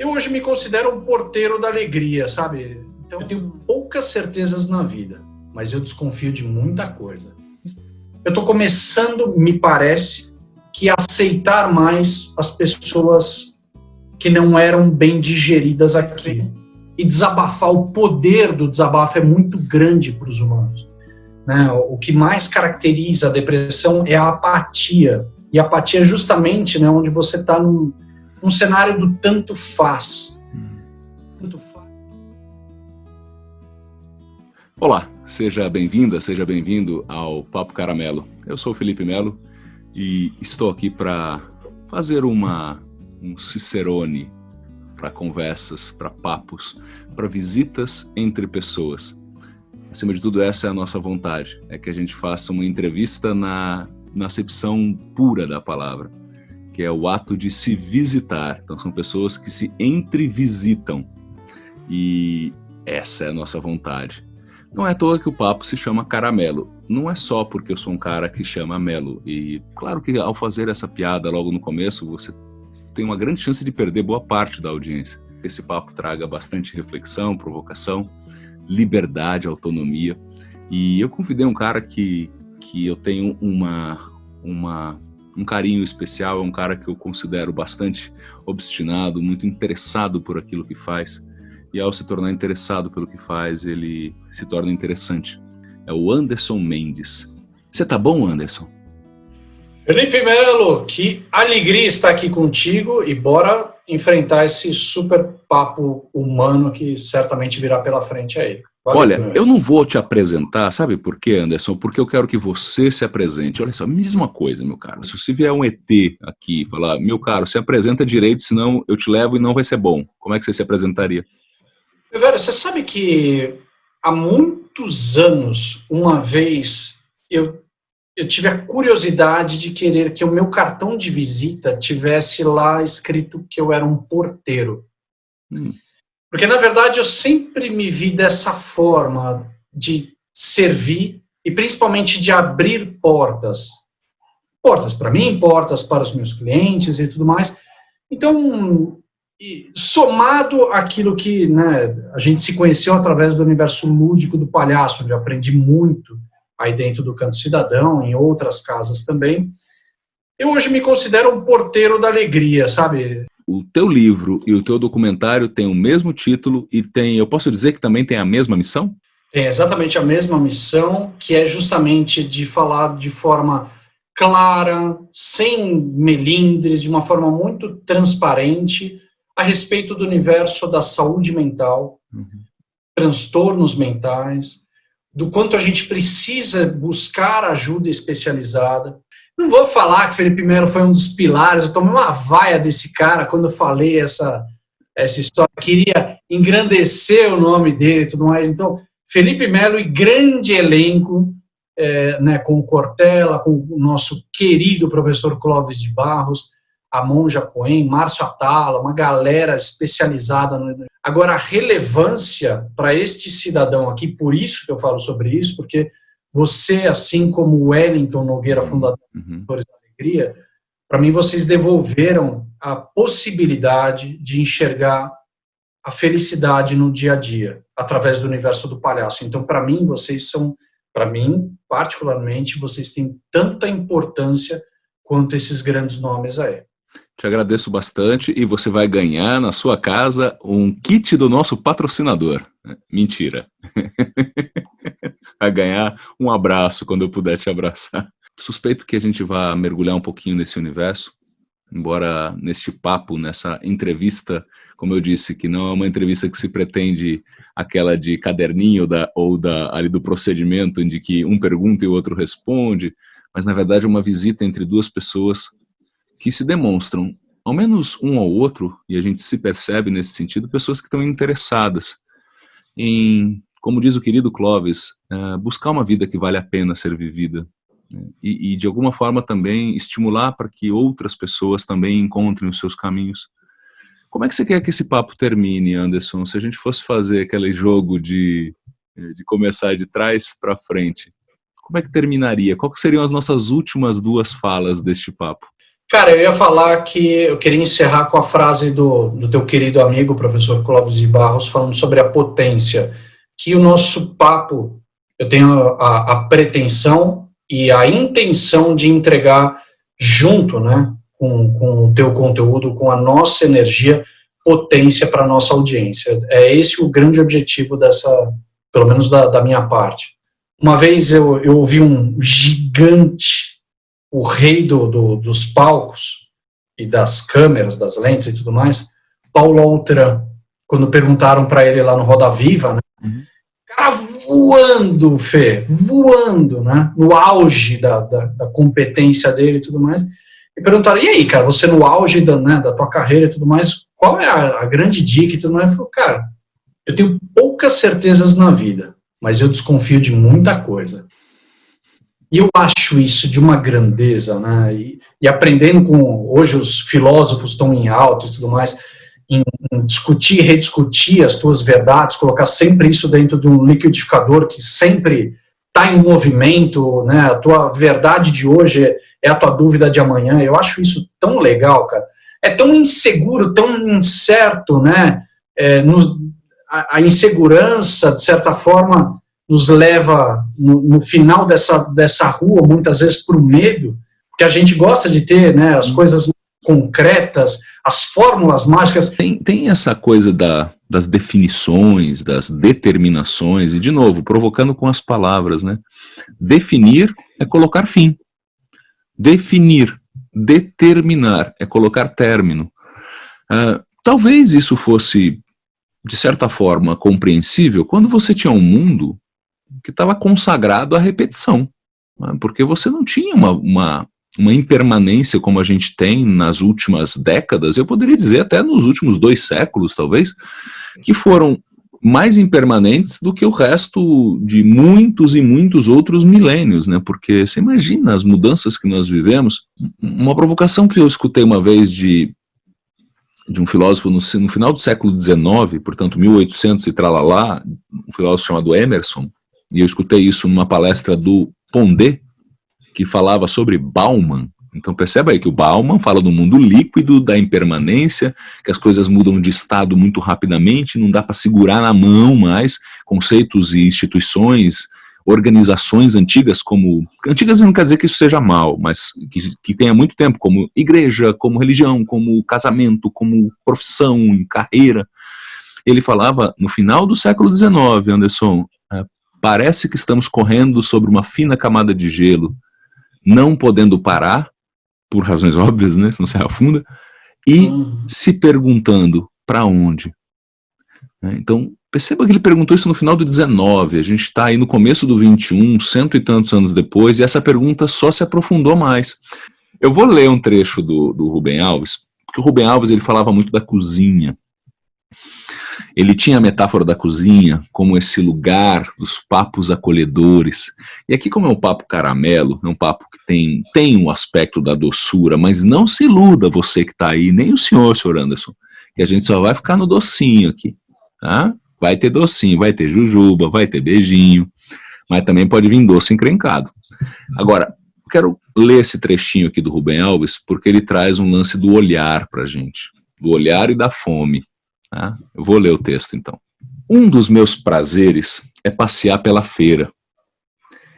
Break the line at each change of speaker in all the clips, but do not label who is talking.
Eu hoje me considero um porteiro da alegria, sabe? Então eu tenho poucas certezas na vida, mas eu desconfio de muita coisa. Eu estou começando, me parece, que a aceitar mais as pessoas que não eram bem digeridas aqui. E desabafar, o poder do desabafo é muito grande para os humanos, né? O que mais caracteriza a depressão é a apatia. E a apatia é justamente, né, onde você está num cenário do tanto faz.
Olá, seja bem-vinda, seja bem-vindo ao Papo Caramelo. Eu sou o Felipe Melo e estou aqui para fazer um cicerone para conversas, para papos, para visitas entre pessoas. Acima de tudo, essa é a nossa vontade, é que a gente faça uma entrevista na acepção pura da palavra, que é o ato de se visitar. Então são pessoas que se entrevisitam e essa é a nossa vontade. Não é à toa que o papo se chama Caramelo. Não é só porque eu sou um cara que chama Melo. E claro que ao fazer essa piada logo no começo, você tem uma grande chance de perder boa parte da audiência. Esse papo traga bastante reflexão, provocação, liberdade, autonomia. E eu convidei um cara que eu tenho um carinho especial, é um cara que eu considero bastante obstinado, muito interessado por aquilo que faz. E ao se tornar interessado pelo que faz, ele se torna interessante. É o Anderson Mendes. Você tá bom, Anderson?
Felipe Melo, que alegria estar aqui contigo e bora enfrentar esse super papo humano que certamente virá pela frente aí. Valeu,
olha, eu não vou te apresentar, sabe por quê, Anderson? Porque eu quero que você se apresente. Olha só, me diz uma coisa, meu caro. Se vier um ET aqui e falar, meu caro, se apresenta direito, senão eu te levo e não vai ser bom. Como é que você se apresentaria?
Velho, você sabe que há muitos anos, uma vez, eu tive a curiosidade de querer que o meu cartão de visita tivesse lá escrito que eu era um porteiro. Porque, na verdade, eu sempre me vi dessa forma de servir e, principalmente, de abrir portas. Portas para mim, portas para os meus clientes e tudo mais. Então, somado àquilo que, né, a gente se conheceu através do universo lúdico do palhaço, onde eu aprendi muito aí dentro do Canto Cidadão, em outras casas também, eu hoje me considero um porteiro da alegria, sabe?
O teu livro e o teu documentário têm o mesmo título e eu posso dizer que também tem a mesma missão?
É exatamente a mesma missão, que é justamente de falar de forma clara, sem melindres, de uma forma muito transparente, a respeito do universo da saúde mental, transtornos mentais, do quanto a gente precisa buscar ajuda especializada. Não vou falar que Felipe Melo foi um dos pilares, eu tomei uma vaia desse cara quando eu falei essa história, queria engrandecer o nome dele e tudo mais. Então, Felipe Melo e grande elenco, né, com o Cortella, com o nosso querido professor Clóvis de Barros, a Monja Cohen, Márcio Atala, uma galera especializada. Agora, a relevância para este cidadão aqui, por isso que eu falo sobre isso, porque você, assim como o Wellington Nogueira, fundador da Alegria, para mim vocês devolveram a possibilidade de enxergar a felicidade no dia a dia, através do universo do palhaço. Então, para mim, particularmente, vocês têm tanta importância quanto esses grandes nomes aí.
Te agradeço bastante e você vai ganhar na sua casa um kit do nosso patrocinador. Mentira. Vai ganhar um abraço quando eu puder te abraçar. Suspeito que a gente vai mergulhar um pouquinho nesse universo, embora neste papo, nessa entrevista, como eu disse, que não é uma entrevista que se pretende aquela de caderninho ali do procedimento, em que um pergunta e o outro responde, mas na verdade é uma visita entre duas pessoas que se demonstram, ao menos um ao outro, e a gente se percebe nesse sentido, pessoas que estão interessadas em, como diz o querido Clóvis, buscar uma vida que vale a pena ser vivida, né? E de alguma forma também estimular para que outras pessoas também encontrem os seus caminhos. Como é que você quer que esse papo termine, Anderson? Se a gente fosse fazer aquele jogo de começar de trás para frente, como é que terminaria? Quais seriam as nossas últimas duas falas deste papo?
Cara, eu ia falar que eu queria encerrar com a frase do teu querido amigo, professor Clóvis de Barros, falando sobre a potência, que o nosso papo, eu tenho a pretensão e a intenção de entregar junto, né, com o teu conteúdo, com a nossa energia, potência para a nossa audiência. É esse o grande objetivo dessa, pelo menos da minha parte. Uma vez eu ouvi um gigante, o rei dos palcos e das câmeras, das lentes e tudo mais, Paulo Altran, quando perguntaram para ele lá no Roda Viva, né? Cara voando, Fê, voando, né? No auge da competência dele e tudo mais. E perguntaram, e aí, cara, você no auge da tua carreira e tudo mais, qual é a grande dica e tudo mais? Ele falou, cara, eu tenho poucas certezas na vida, mas eu desconfio de muita coisa. E eu acho isso de uma grandeza, né? E aprendendo com... Hoje os filósofos estão em alta e tudo mais, em discutir e rediscutir as tuas verdades, colocar sempre isso dentro de um liquidificador que sempre está em movimento, né? A tua verdade de hoje é a tua dúvida de amanhã. Eu acho isso tão legal, cara. É tão inseguro, tão incerto, né? A insegurança, de certa forma, nos leva no final dessa rua, muitas vezes, para o medo, porque a gente gosta de ter, né, as coisas concretas, as fórmulas mágicas.
Tem essa coisa das definições, das determinações, e, de novo, provocando com as palavras, né? Definir é colocar fim. Definir, determinar é colocar término. Talvez isso fosse, de certa forma, compreensível quando você tinha um mundo que estava consagrado à repetição, né? Porque você não tinha uma impermanência como a gente tem nas últimas décadas, eu poderia dizer até nos últimos 2 séculos, talvez, que foram mais impermanentes do que o resto de muitos e muitos outros milênios, né? Porque você imagina as mudanças que nós vivemos. Uma provocação que eu escutei uma vez de um filósofo no final do século XIX, portanto 1800 e tralalá, um filósofo chamado Emerson, e eu escutei isso numa palestra do Pondé, que falava sobre Bauman. Então perceba aí que o Bauman fala do mundo líquido, da impermanência, que as coisas mudam de estado muito rapidamente, não dá para segurar na mão mais conceitos e instituições, organizações antigas antigas não quer dizer que isso seja mal, mas que tenha muito tempo, como igreja, como religião, como casamento, como profissão, carreira. Ele falava, no final do século XIX, Anderson, parece que estamos correndo sobre uma fina camada de gelo, não podendo parar, por razões óbvias, né, senão você afunda, e se perguntando para onde. Então, perceba que ele perguntou isso no final do 19, a gente está aí no começo do 21, 100 e tantos anos depois, e essa pergunta só se aprofundou mais. Eu vou ler um trecho do Rubem Alves, porque o Rubem Alves ele falava muito da cozinha. Ele tinha a metáfora da cozinha como esse lugar dos papos acolhedores. E aqui, como é um papo caramelo, é um papo que tem um aspecto da doçura, mas não se iluda você que está aí, nem o senhor Anderson, que a gente só vai ficar no docinho aqui, tá? Vai ter docinho, vai ter jujuba, vai ter beijinho, mas também pode vir doce encrencado. Agora, eu quero ler esse trechinho aqui do Rubem Alves, porque ele traz um lance do olhar pra gente, do olhar e da fome. Tá? Eu vou ler o texto, então. Um dos meus prazeres é passear pela feira.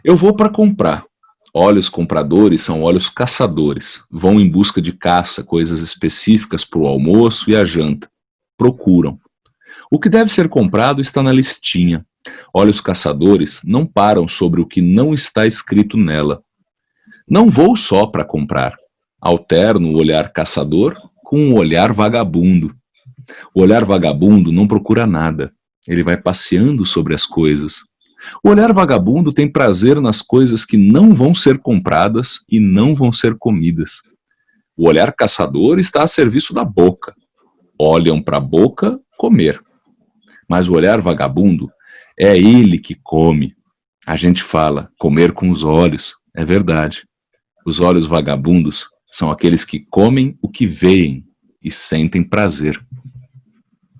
Eu vou para comprar. Olhos compradores são olhos caçadores. Vão em busca de caça, coisas específicas para o almoço e a janta. Procuram. O que deve ser comprado está na listinha. Olhos caçadores não param sobre o que não está escrito nela. Não vou só para comprar. Alterno o olhar caçador com o olhar vagabundo. O olhar vagabundo não procura nada. Ele vai passeando sobre as coisas. O olhar vagabundo tem prazer nas coisas que não vão ser compradas e não vão ser comidas. O olhar caçador está a serviço da boca. Olham para a boca comer. Mas o olhar vagabundo é ele que come. A gente fala comer com os olhos. É verdade. Os olhos vagabundos são aqueles que comem o que veem e sentem prazer.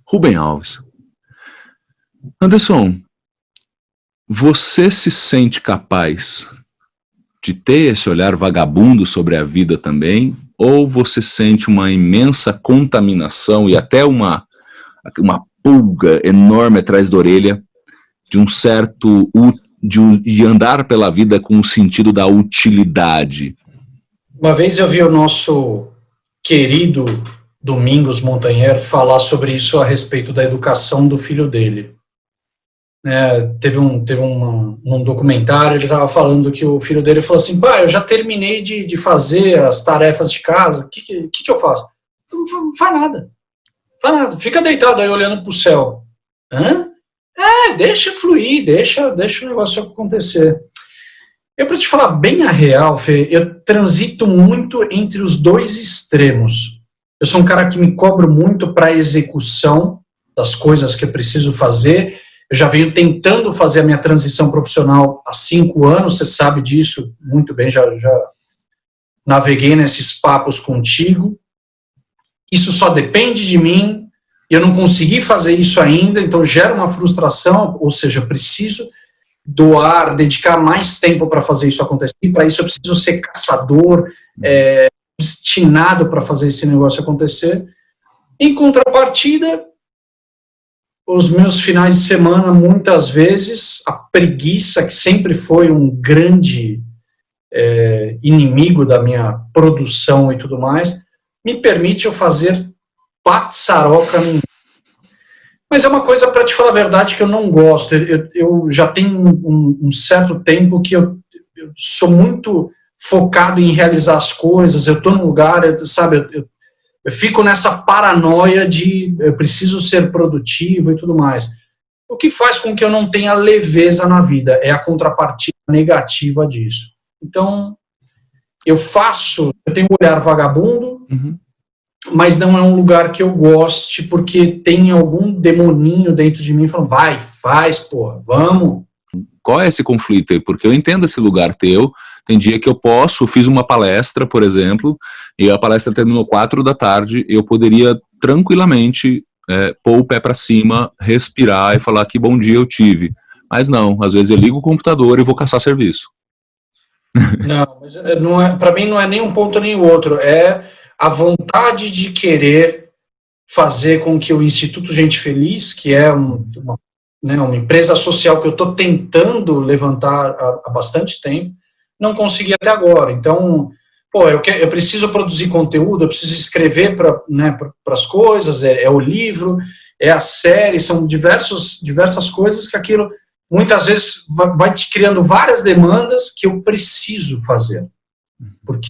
Rubem Alves. Anderson, você se sente capaz de ter esse olhar vagabundo sobre a vida também ou você sente uma imensa contaminação e até uma pulga enorme atrás da orelha de um certo de andar pela vida com o sentido da utilidade?
Uma vez eu vi o nosso querido Domingos Montanher falar sobre isso a respeito da educação do filho dele. Teve um documentário, ele estava falando que o filho dele falou assim: pai, eu já terminei de fazer as tarefas de casa, o que eu faço? Não faz nada, fica deitado aí olhando para o céu. Hã? Deixa fluir, deixa o negócio acontecer. Para te falar bem a real, Fê, eu transito muito entre os dois extremos. Eu sou um cara que me cobro muito para a execução das coisas que eu preciso fazer. Eu já venho tentando fazer a minha transição profissional há 5 anos, você sabe disso muito bem, já naveguei nesses papos contigo. Isso só depende de mim, eu não consegui fazer isso ainda, então gera uma frustração, ou seja, eu preciso dedicar mais tempo para fazer isso acontecer, para isso eu preciso ser caçador, destinado para fazer esse negócio acontecer. Em contrapartida, os meus finais de semana, muitas vezes, a preguiça, que sempre foi um grande inimigo da minha produção e tudo mais, me permite eu fazer patsaroca. Mas é uma coisa, para te falar a verdade, que eu não gosto. Eu já tenho um certo tempo que eu sou muito focado em realizar as coisas, eu estou num lugar, eu fico nessa paranoia de eu preciso ser produtivo e tudo mais. O que faz com que eu não tenha leveza na vida é a contrapartida negativa disso. Então, eu tenho um olhar vagabundo, mas não é um lugar que eu goste, porque tem algum demoninho dentro de mim falando, vai, faz, porra, vamos.
Qual é esse conflito aí? Porque eu entendo esse lugar teu, tem dia que eu fiz uma palestra, por exemplo, e a palestra terminou 4 da tarde, eu poderia tranquilamente pôr o pé para cima, respirar e falar que bom dia eu tive. Mas não, às vezes eu ligo o computador e vou caçar serviço.
Não, mas para mim não é nem um ponto nem o outro, é a vontade de querer fazer com que o Instituto Gente Feliz, que é uma empresa social que eu estou tentando levantar há bastante tempo, não consegui até agora. Então, eu preciso produzir conteúdo, eu preciso escrever para as coisas, é o livro, é a série, são diversas coisas que aquilo, muitas vezes, vai te criando várias demandas que eu preciso fazer. Porque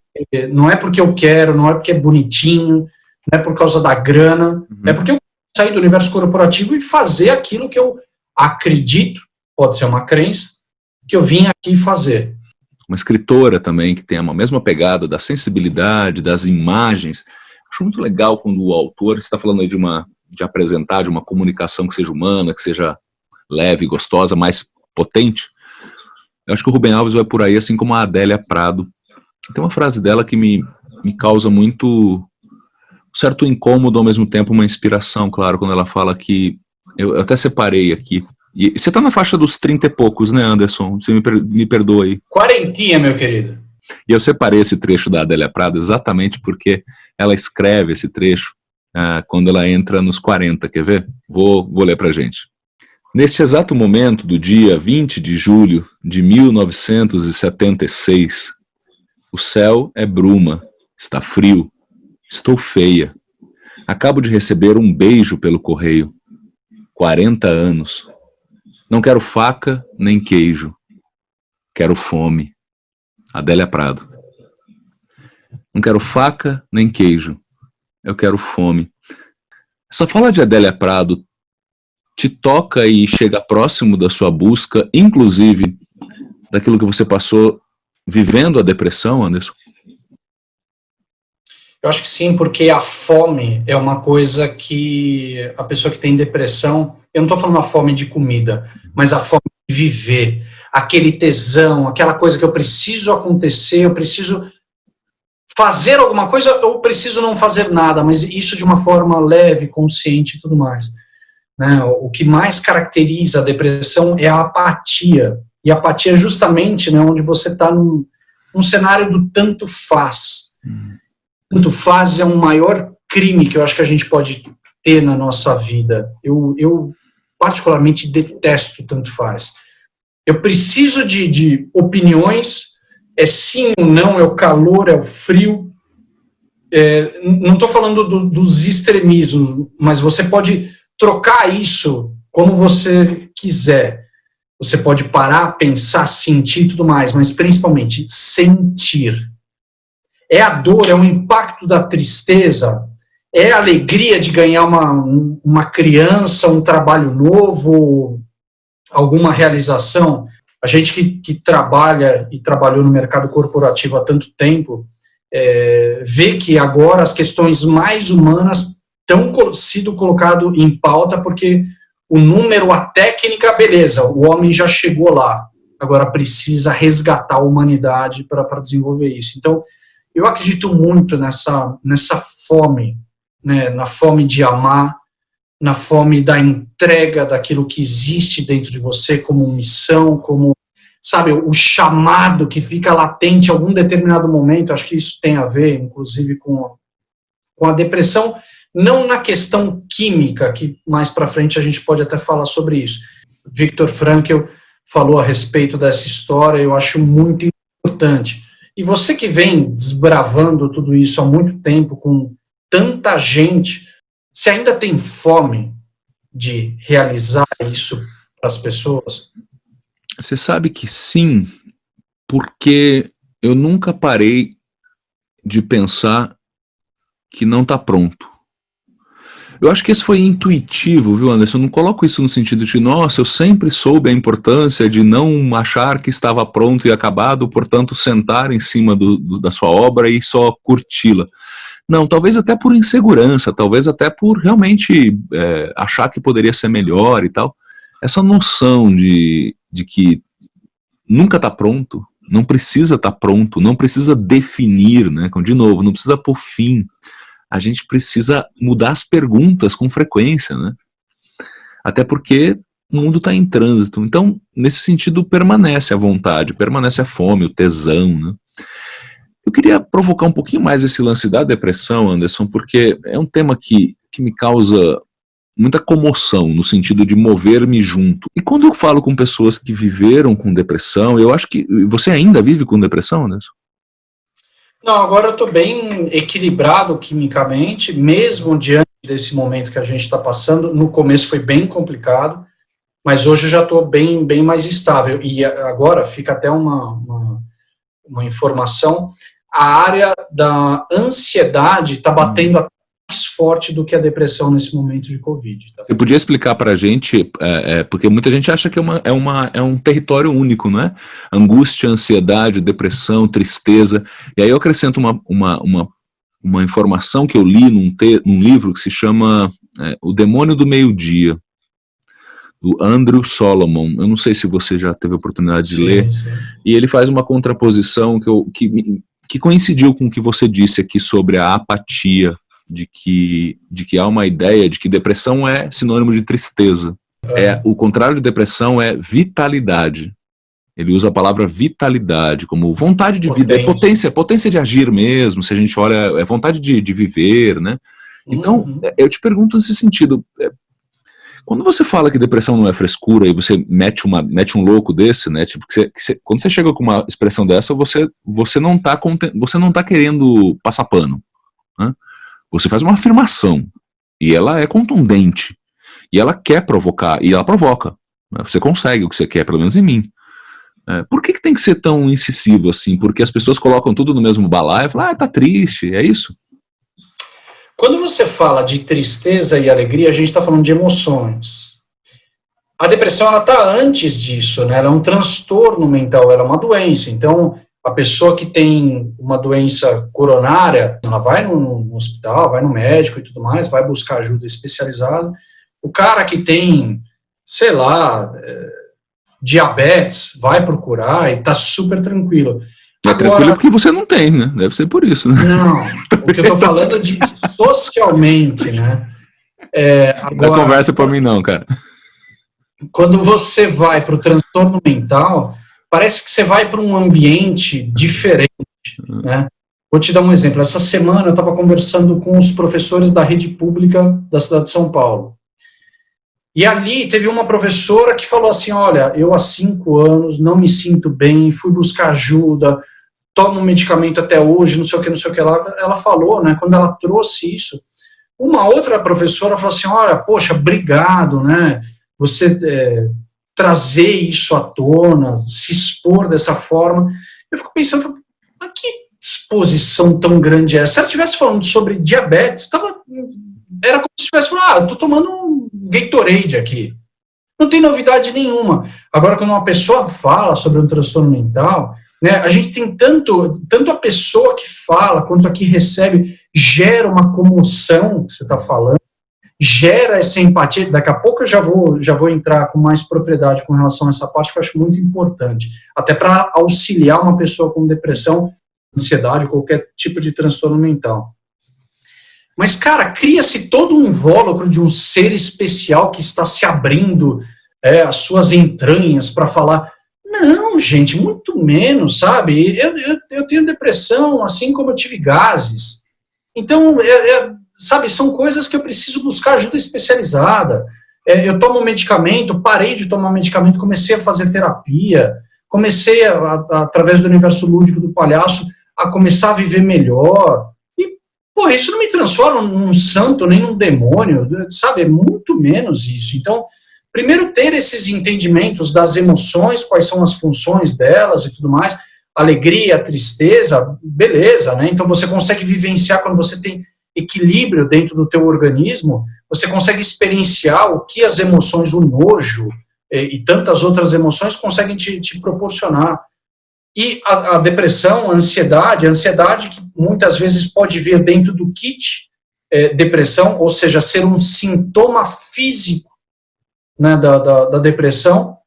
não é porque eu quero, não é porque é bonitinho, não é por causa da grana, é porque eu sair do universo corporativo e fazer aquilo que eu acredito, pode ser uma crença, que eu vim aqui fazer.
Uma escritora também que tem a mesma pegada da sensibilidade, das imagens. Acho muito legal quando o autor está falando aí de apresentar, de uma comunicação que seja humana, que seja leve, gostosa, mais potente. Eu acho que o Rubem Alves vai por aí, assim como a Adélia Prado. Tem uma frase dela que me causa muito um certo incômodo, ao mesmo tempo uma inspiração, claro, quando ela fala que, eu até separei aqui, e você está na faixa dos 30 e poucos, né, Anderson? Você me perdoa aí.
Quarentinha, meu querido.
E eu separei esse trecho da Adélia Prado exatamente porque ela escreve esse trecho quando ela entra nos 40, quer ver? Vou ler pra gente. Neste exato momento do dia 20 de julho de 1976, o céu é bruma, está frio, estou feia. Acabo de receber um beijo pelo correio. 40 anos. Não quero faca nem queijo. Quero fome. Adélia Prado. Não quero faca nem queijo. Eu quero fome. Essa fala de Adélia Prado te toca e chega próximo da sua busca, inclusive daquilo que você passou vivendo a depressão, Anderson?
Eu acho que sim, porque a fome é uma coisa que a pessoa que tem depressão, eu não estou falando a fome de comida, mas a fome de viver, aquele tesão, aquela coisa que eu preciso acontecer, eu preciso fazer alguma coisa, eu preciso não fazer nada, mas isso de uma forma leve, consciente e tudo mais. Né? O que mais caracteriza a depressão é a apatia, e a apatia é justamente, né, onde você está num cenário do tanto faz. tanto faz é um maior crime que eu acho que a gente pode ter na nossa vida. Eu particularmente detesto tanto faz. Eu preciso de opiniões, é sim ou não, é o calor, é o frio. Não estou falando dos extremismos, mas você pode trocar isso como você quiser. Você pode parar, pensar, sentir e tudo mais, mas principalmente sentir. É a dor, é o impacto da tristeza, é a alegria de ganhar uma criança, um trabalho novo, alguma realização. A gente que trabalha e trabalhou no mercado corporativo há tanto tempo, vê que agora as questões mais humanas estão sido colocado em pauta porque o número, a técnica, beleza, o homem já chegou lá, agora precisa resgatar a humanidade para desenvolver isso. Então, eu acredito muito nessa fome, né, na fome de amar, na fome da entrega daquilo que existe dentro de você como missão, como, sabe, o chamado que fica latente em algum determinado momento. Acho que isso tem a ver, inclusive, com a depressão, não na questão química, que mais para frente a gente pode até falar sobre isso. Viktor Frankl falou a respeito dessa história, eu acho muito importante. E você que vem desbravando tudo isso há muito tempo, com tanta gente, você ainda tem fome de realizar isso para as pessoas?
Você sabe que sim, porque eu nunca parei de pensar que não está pronto. Eu acho que esse foi intuitivo, viu, Anderson? Eu não coloco isso no sentido de, nossa, eu sempre soube a importância de não achar que estava pronto e acabado, portanto, sentar em cima da sua obra e só curti-la. Não, talvez até por insegurança, talvez até por realmente achar que poderia ser melhor e tal. Essa noção de que nunca está pronto, não precisa estar pronto, não precisa definir, né? De novo, não precisa pôr fim. A gente precisa mudar as perguntas com frequência, né? Até porque o mundo está em trânsito. Então, nesse sentido, permanece a vontade, permanece a fome, o tesão, né? Eu queria provocar um pouquinho mais esse lance da depressão, Anderson, porque é um tema que me causa muita comoção, no sentido de mover-me junto. E quando eu falo com pessoas que viveram com depressão, eu acho que você ainda vive com depressão, Anderson?
Não, agora eu estou bem equilibrado quimicamente, mesmo diante desse momento que a gente está passando. No começo foi bem complicado, mas hoje eu já estou bem mais estável. E agora fica até uma informação, a área da ansiedade está batendo até mais forte do que a depressão nesse momento de Covid. Tá?
Você podia explicar para a gente, porque muita gente acha que é um território único, não é? Angústia, ansiedade, depressão, tristeza. E aí eu acrescento uma informação que eu li num livro que se chama O Demônio do Meio-Dia, do Andrew Solomon. Eu não sei se você já teve a oportunidade de ler. Sim. E ele faz uma contraposição que coincidiu com o que você disse aqui sobre a apatia, de que há uma ideia de que depressão é sinônimo de tristeza. O contrário de depressão é vitalidade. Ele usa a palavra vitalidade como vontade de vida, potência de agir mesmo, se a gente olha, é vontade de viver, né? Então, eu te pergunto nesse sentido, quando você fala que depressão não é frescura e você mete um louco desse, né? Tipo, quando você chega com uma expressão dessa, você não tá querendo passar pano, né? Você faz uma afirmação, e ela é contundente, e ela quer provocar, e ela provoca. Né? Você consegue o que você quer, pelo menos em mim. Por que tem que ser tão incisivo assim? Porque as pessoas colocam tudo no mesmo balaio e falam, tá triste, é isso?
Quando você fala de tristeza e alegria, a gente está falando de emoções. A depressão, ela está antes disso, né? Ela é um transtorno mental, ela é uma doença. Então, a pessoa que tem uma doença coronária, ela vai no hospital, vai no médico e tudo mais, vai buscar ajuda especializada. O cara que tem, sei lá, diabetes, vai procurar e está super tranquilo.
Agora, tranquilo porque você não tem, né? Deve ser por isso, né?
Não, o que eu estou falando de socialmente, né?
Agora, não conversa para mim não, cara.
Quando você vai para o transtorno mental, parece que você vai para um ambiente diferente, né? Vou te dar um exemplo. Essa semana eu estava conversando com os professores da rede pública da cidade de São Paulo. E ali teve uma professora que falou assim, olha, eu há 5 anos não me sinto bem, fui buscar ajuda, tomo medicamento até hoje, não sei o que lá. Ela falou, né, quando ela trouxe isso, uma outra professora falou assim, olha, poxa, obrigado, né, você trazer isso à tona, se expor dessa forma. Eu fico pensando, mas que exposição tão grande é essa? Se ela estivesse falando sobre diabetes, era como se estivesse falando, eu estou tomando um Gatorade aqui. Não tem novidade nenhuma. Agora, quando uma pessoa fala sobre um transtorno mental, né, a gente tem tanto a pessoa que fala, quanto a que recebe, gera uma comoção, que você está falando, gera essa empatia. Daqui a pouco eu já vou entrar com mais propriedade com relação a essa parte, que eu acho muito importante, até para auxiliar uma pessoa com depressão, ansiedade, qualquer tipo de transtorno mental. Mas, cara, cria-se todo um invólucro de um ser especial que está se abrindo as suas entranhas para falar. Não, gente, muito menos, sabe? Eu tenho depressão, assim como eu tive gases. Então, sabe, são coisas que eu preciso buscar ajuda especializada. Eu tomo medicamento, parei de tomar medicamento, comecei a fazer terapia, comecei, através do universo lúdico do palhaço, a começar a viver melhor. Pô, isso não me transforma num santo, nem num demônio, sabe? É muito menos isso. Então, primeiro ter esses entendimentos das emoções, quais são as funções delas e tudo mais, alegria, tristeza, beleza, né? Então, você consegue vivenciar quando você tem equilíbrio dentro do teu organismo, você consegue experienciar o que as emoções, o nojo e tantas outras emoções conseguem te proporcionar. E a depressão, a ansiedade que muitas vezes pode vir dentro do kit depressão, ou seja, ser um sintoma físico, né, da depressão,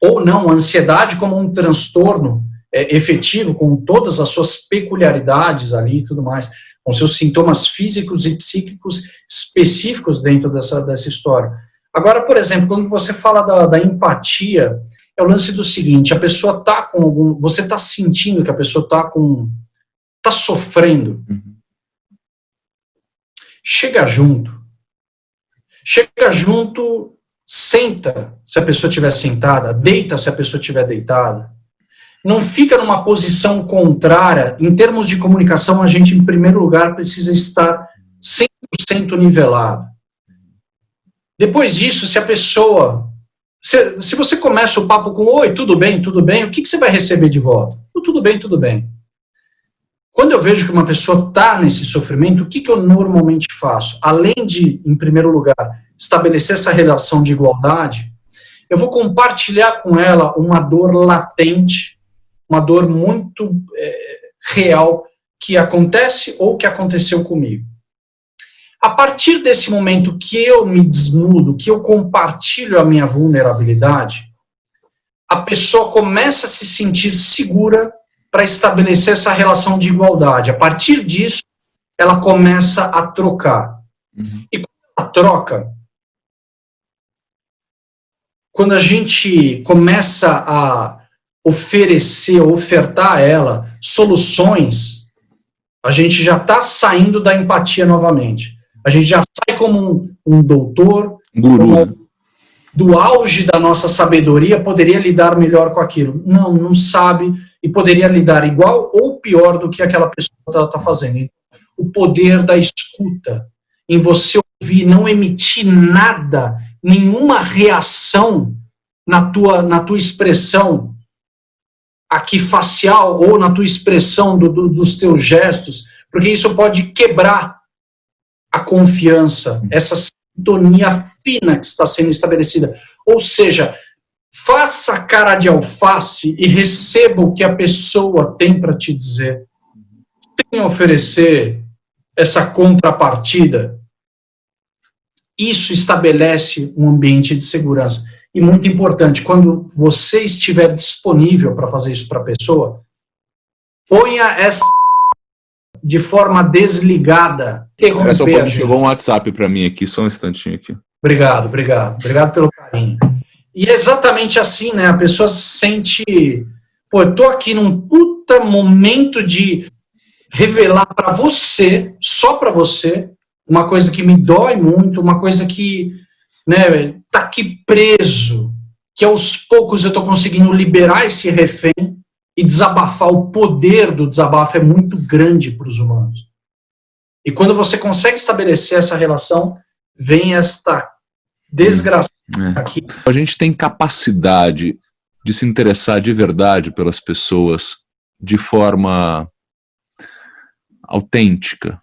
ou não, a ansiedade como um transtorno efetivo, com todas as suas peculiaridades ali e tudo mais, com seus sintomas físicos e psíquicos específicos dentro dessa história. Agora, por exemplo, quando você fala da empatia, é o lance do seguinte, a pessoa está com você está sentindo que a pessoa está sofrendo. Chega junto, senta se a pessoa estiver sentada, deita se a pessoa estiver deitada. Não fica numa posição contrária. Em termos de comunicação, a gente, em primeiro lugar, precisa estar 100% nivelado. Depois disso, se a pessoa... Se você começa o papo com oi, tudo bem, o que você vai receber de volta? Tudo bem, tudo bem. Quando eu vejo que uma pessoa está nesse sofrimento, o que eu normalmente faço? Além de, em primeiro lugar, estabelecer essa relação de igualdade, eu vou compartilhar com ela uma dor latente, uma dor muito real, que acontece ou que aconteceu comigo. A partir desse momento que eu me desnudo, que eu compartilho a minha vulnerabilidade, a pessoa começa a se sentir segura para estabelecer essa relação de igualdade. A partir disso, ela começa a trocar. E quando ela troca, quando a gente começa a ofertar a ela soluções, a gente já está saindo da empatia novamente. A gente já sai como um doutor,
guru,
do auge da nossa sabedoria, poderia lidar melhor com aquilo. Não sabe e poderia lidar igual ou pior do que aquela pessoa está fazendo. O poder da escuta, em você ouvir, não emitir nada, nenhuma reação na tua expressão aqui facial ou na tua expressão dos teus gestos, porque isso pode quebrar a confiança, essa sintonia fina que está sendo estabelecida. Ou seja, faça cara de alface e receba o que a pessoa tem para te dizer. Sem oferecer essa contrapartida. Isso estabelece um ambiente de segurança. E muito importante, quando você estiver disponível para fazer isso para a pessoa, ponha essa de forma desligada.
Chegou um WhatsApp para mim aqui, só um instantinho aqui.
Obrigado pelo carinho. E é exatamente assim, né? A pessoa se sente, pô, eu tô aqui num puta momento de revelar para você, só para você, uma coisa que me dói muito, uma coisa que, né, tá aqui preso, que aos poucos eu estou conseguindo liberar esse refém e desabafar. O poder do desabafo é muito grande para os humanos. E quando você consegue estabelecer essa relação, vem esta desgraça aqui.
A gente tem capacidade de se interessar de verdade pelas pessoas de forma autêntica.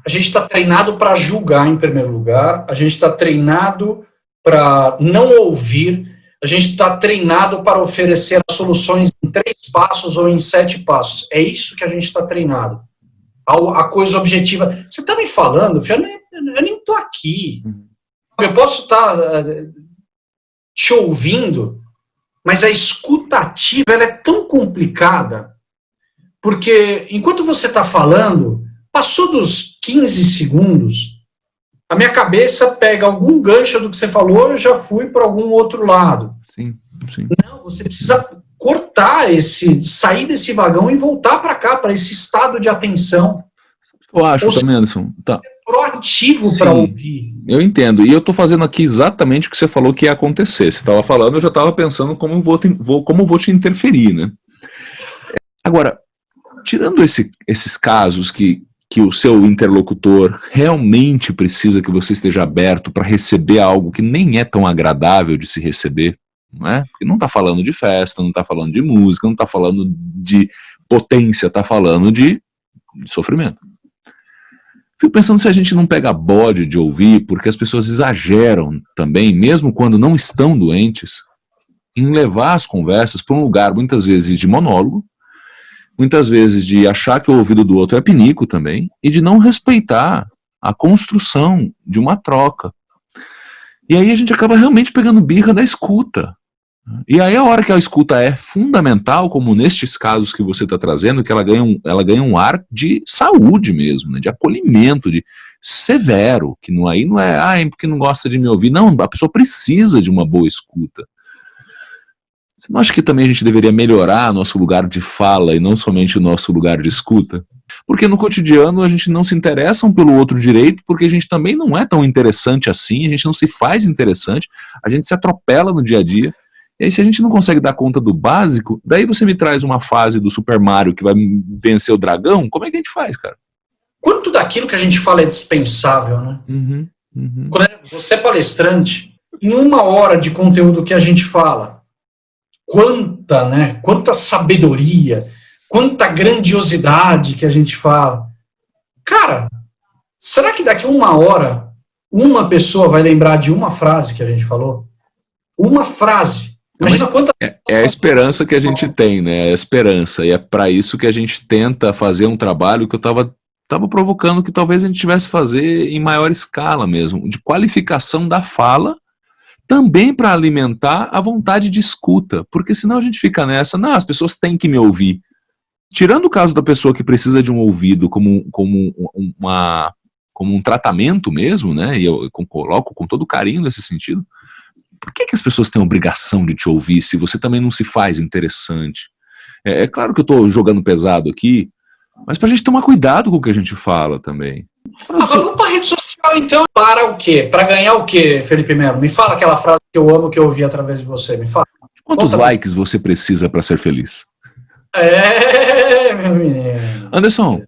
A gente está treinado para julgar, em primeiro lugar. A gente está treinado para não ouvir. A gente está treinado para oferecer as soluções em 3 passos ou em 7 passos. É isso que a gente está treinado. A coisa objetiva. Você está me falando, filho, eu nem estou aqui. Eu posso estar te ouvindo, mas a escutativa ela é tão complicada, porque enquanto você está falando, passou dos 15 segundos, a minha cabeça pega algum gancho do que você falou, eu já fui para algum outro lado.
Sim, sim.
Não, você precisa cortar sair desse vagão e voltar para cá, para esse estado de atenção.
Eu acho também, Anderson. Tá.
Proativo para ouvir.
Eu entendo. E eu estou fazendo aqui exatamente o que você falou que ia acontecer. Você estava falando, eu já estava pensando como vou te interferir, né? Agora, tirando esses casos que o seu interlocutor realmente precisa que você esteja aberto para receber algo que nem é tão agradável de se receber, não é? Porque não está falando de festa, não está falando de música, não está falando de potência, está falando de sofrimento. Fico pensando se a gente não pega bode de ouvir, porque as pessoas exageram também, mesmo quando não estão doentes, em levar as conversas para um lugar, muitas vezes, de monólogo, muitas vezes de achar que o ouvido do outro é pinico também, e de não respeitar a construção de uma troca. E aí a gente acaba realmente pegando birra da escuta. E aí a hora que a escuta é fundamental, como nestes casos que você está trazendo, que ela ganha um ar de saúde mesmo, né, de acolhimento, de severo, que aí não é, porque não gosta de me ouvir. Não, a pessoa precisa de uma boa escuta. Você não acha que também a gente deveria melhorar nosso lugar de fala e não somente o nosso lugar de escuta? Porque no cotidiano a gente não se interessa um pelo outro direito, porque a gente também não é tão interessante assim, a gente não se faz interessante, a gente se atropela no dia a dia. E aí se a gente não consegue dar conta do básico, daí você me traz uma fase do Super Mario que vai vencer o dragão, como é que a gente faz, cara?
Quanto daquilo que a gente fala é dispensável, né? Quando você é palestrante, em 1 hora de conteúdo que a gente fala, quanta sabedoria, quanta grandiosidade que a gente fala. Cara, será que daqui a 1 hora uma pessoa vai lembrar de uma frase que a gente falou? Uma frase. Imagina quanta...
É a esperança que a gente tem, né? É a esperança. E é para isso que a gente tenta fazer um trabalho que eu estava provocando que talvez a gente tivesse que fazer em maior escala mesmo, de qualificação da fala, também para alimentar a vontade de escuta. Porque senão a gente fica nessa, não, as pessoas têm que me ouvir. Tirando o caso da pessoa que precisa de um ouvido como um tratamento mesmo, né? E eu coloco com todo carinho nesse sentido. Por que as pessoas têm a obrigação de te ouvir se você também não se faz interessante? É claro que eu estou jogando pesado aqui, mas para a gente tomar cuidado com o que a gente fala também.
Vamos para a rede social então. Para o quê? Para ganhar o quê, Felipe Melo? Me fala aquela frase que eu amo, que eu ouvi através de você. Me fala.
Quantos likes você precisa para ser feliz?
Meu menino.
Anderson,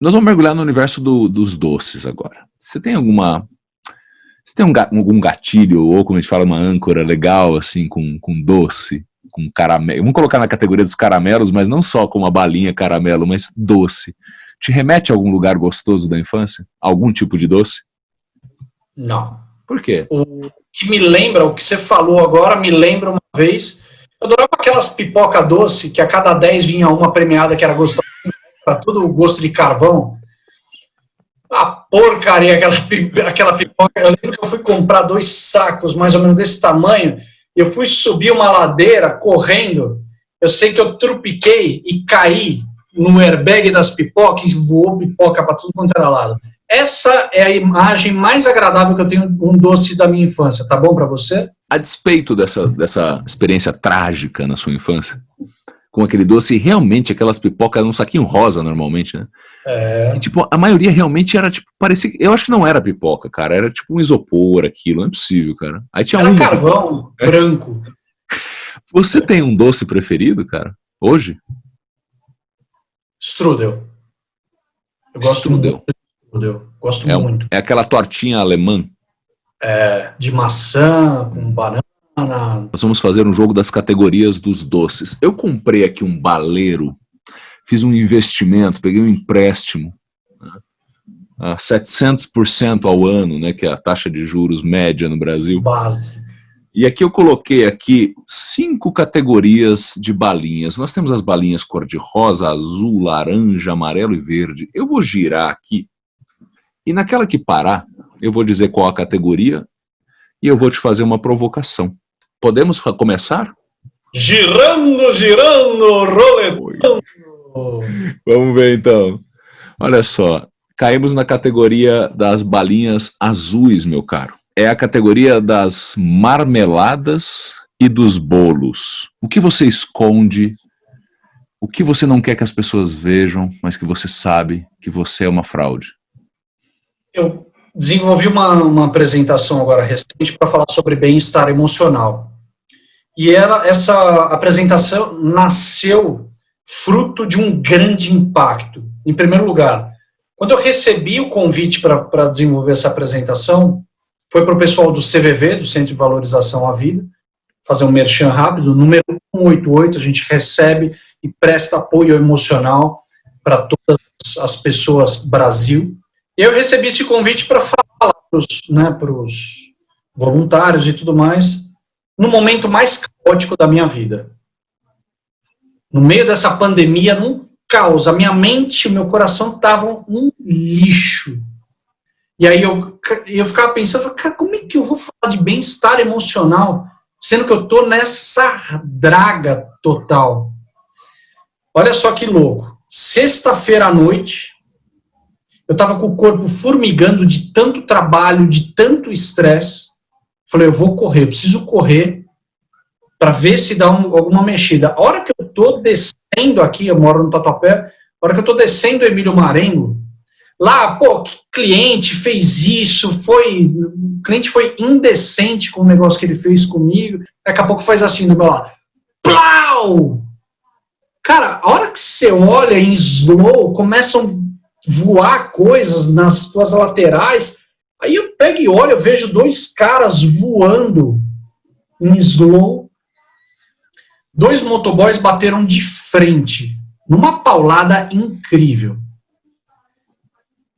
nós vamos mergulhar no universo dos doces agora. Você tem algum gatilho, ou como a gente fala, uma âncora legal, assim, com doce, com caramelo? Vamos colocar na categoria dos caramelos, mas não só com uma balinha caramelo, mas doce. Te remete a algum lugar gostoso da infância? Algum tipo de doce?
Não.
Por quê?
O que me lembra, o que você falou agora, me lembra uma vez, eu adorava aquelas pipoca doce, que a cada 10 vinha uma premiada que era gostosa, para todo o gosto de carvão. A porcaria, aquela pipoca. Eu lembro que eu fui comprar 2 sacos, mais ou menos desse tamanho, e eu fui subir uma ladeira correndo. Eu sei que eu trupiquei e caí no airbag das pipocas e voou pipoca para tudo quanto era lado. Essa é a imagem mais agradável que eu tenho um doce da minha infância. Tá bom para você?
A despeito dessa experiência trágica na sua infância, com aquele doce, e realmente aquelas pipocas eram um saquinho rosa normalmente, né?
É.
E, tipo, a maioria realmente era, tipo, parecia, eu acho que não era pipoca, cara, era tipo um isopor aquilo, não é possível, cara. Aí tinha
Era
uma
carvão branco.
Você tem um doce preferido, cara, hoje?
Strudel. Eu gosto
Strudel.
muito de strudel. Gosto muito.
É aquela tortinha alemã.
De maçã, com banana.
Nós vamos fazer um jogo das categorias dos doces. Eu comprei aqui um baleiro, fiz um investimento, peguei um empréstimo, né, a 700% ao ano, né, que é a taxa de juros média no Brasil.
Base.
E aqui eu coloquei 5 categorias de balinhas. Nós temos as balinhas cor-de-rosa, azul, laranja, amarelo e verde. Eu vou girar aqui e naquela que parar, eu vou dizer qual a categoria e eu vou te fazer uma provocação. Podemos começar?
Girando, girando, roletando.
Vamos ver então. Olha só, caímos na categoria das balinhas azuis, meu caro. É a categoria das marmeladas e dos bolos. O que você esconde, o que você não quer que as pessoas vejam, mas que você sabe que você é uma fraude?
Eu desenvolvi uma apresentação agora recente para falar sobre bem-estar emocional. E essa apresentação nasceu fruto de um grande impacto. Em primeiro lugar, quando eu recebi o convite para desenvolver essa apresentação, foi para o pessoal do CVV, do Centro de Valorização à Vida, fazer um merchan rápido, número 188, a gente recebe e presta apoio emocional para todas as pessoas Brasil. E eu recebi esse convite para falar para os voluntários e tudo mais, no momento mais caótico da minha vida. No meio dessa pandemia, num caos, a minha mente e o meu coração estavam um lixo. E aí eu ficava pensando, cara, como é que eu vou falar de bem-estar emocional, sendo que eu estou nessa draga total? Olha só que louco. Sexta-feira à noite, eu estava com o corpo formigando de tanto trabalho, de tanto estresse. Falei, eu vou correr, eu preciso correr para ver se dá alguma mexida. A hora que eu estou descendo aqui, eu moro no Tatuapé, a hora que eu estou descendo o Emílio Marengo, lá, que cliente fez isso, o cliente foi indecente com o negócio que ele fez comigo, daqui a pouco faz assim do meu lado, plau! Cara, a hora que você olha em slow, começam a voar coisas nas tuas laterais, aí eu pego e olho, eu vejo 2 caras voando em slow, 2 motoboys bateram de frente, numa paulada incrível.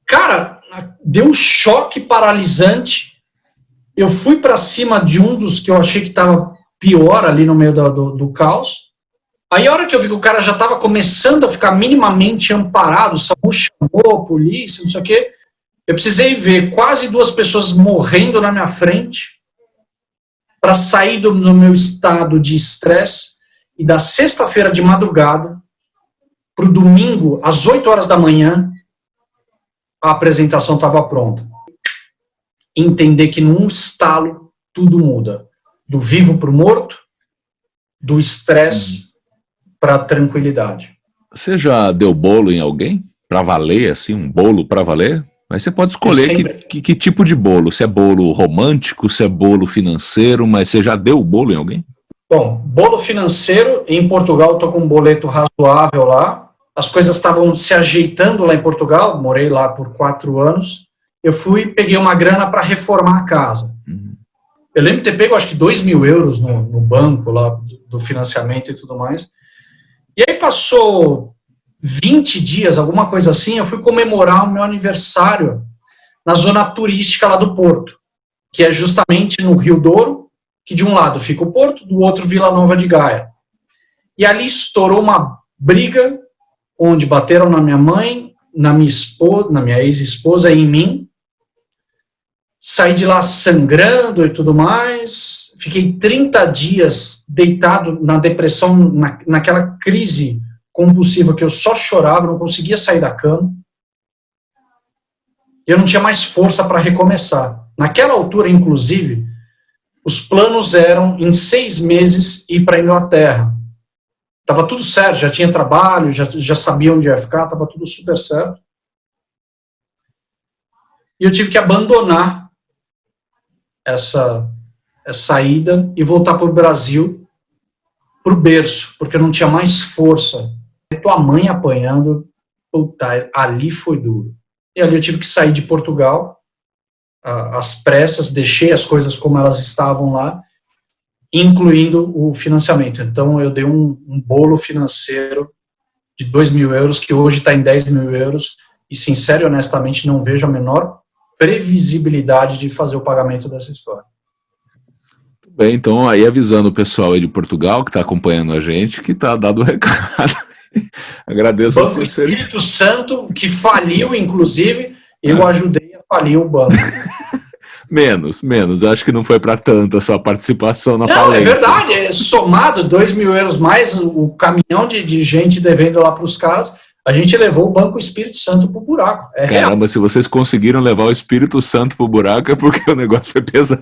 Cara, deu um choque paralisante. Eu fui para cima de um dos que eu achei que estava pior ali no meio do caos. Aí a hora que eu vi que o cara já estava começando a ficar minimamente amparado, o SAMU chamou a polícia, não sei o quê, eu precisei ver quase 2 pessoas morrendo na minha frente para sair do meu estado de estresse e da sexta-feira de madrugada para o domingo, às 8 horas da manhã, a apresentação estava pronta. Entender que num estalo tudo muda. Do vivo para o morto, do estresse para a tranquilidade.
Você já deu bolo em alguém? Para valer, assim, um bolo para valer? Mas você pode escolher que tipo de bolo. Se é bolo romântico, se é bolo financeiro, mas você já deu bolo em alguém?
Bom, bolo financeiro, em Portugal estou com um boleto razoável lá. As coisas estavam se ajeitando lá em Portugal, morei lá por 4 anos. Eu peguei uma grana para reformar a casa. Eu lembro de ter pego, acho que 2.000 euros no banco lá, do financiamento e tudo mais. E aí passou 20 dias, alguma coisa assim, eu fui comemorar o meu aniversário na zona turística lá do Porto, que é justamente no Rio Douro, que de um lado fica o Porto, do outro Vila Nova de Gaia. E ali estourou uma briga, onde bateram na minha mãe, na minha ex-esposa e em mim. Saí de lá sangrando e tudo mais. Fiquei 30 dias deitado na depressão, naquela crise compulsiva que eu só chorava, não conseguia sair da cama. Eu não tinha mais força para recomeçar. Naquela altura, inclusive, os planos eram, em 6 meses, ir para a Inglaterra. Estava tudo certo, já tinha trabalho, já sabia onde ia ficar, estava tudo super certo. E eu tive que abandonar essa ida e voltar para o Brasil, para o berço, porque eu não tinha mais força. Tua mãe apanhando, puta, ali foi duro. E ali eu tive que sair de Portugal, às pressas, deixei as coisas como elas estavam lá, incluindo o financiamento. Então eu dei um bolo financeiro de 2.000 euros, que hoje está em 10.000 euros, e sincero e honestamente não vejo a menor previsibilidade de fazer o pagamento dessa história.
Bem, então aí avisando o pessoal aí de Portugal que está acompanhando a gente, que está dado o recado. Agradeço
Banco Espírito Santo, que faliu, inclusive, eu ajudei a falir o banco.
Menos. Eu acho que não foi para tanto a sua participação na
falência.
Não,
é verdade. Somado 2.000 euros mais o caminhão de gente devendo lá para os caras, a gente levou o Banco Espírito Santo pro buraco.
Caramba, real. Se vocês conseguiram levar o Espírito Santo pro buraco é porque o negócio foi pesado.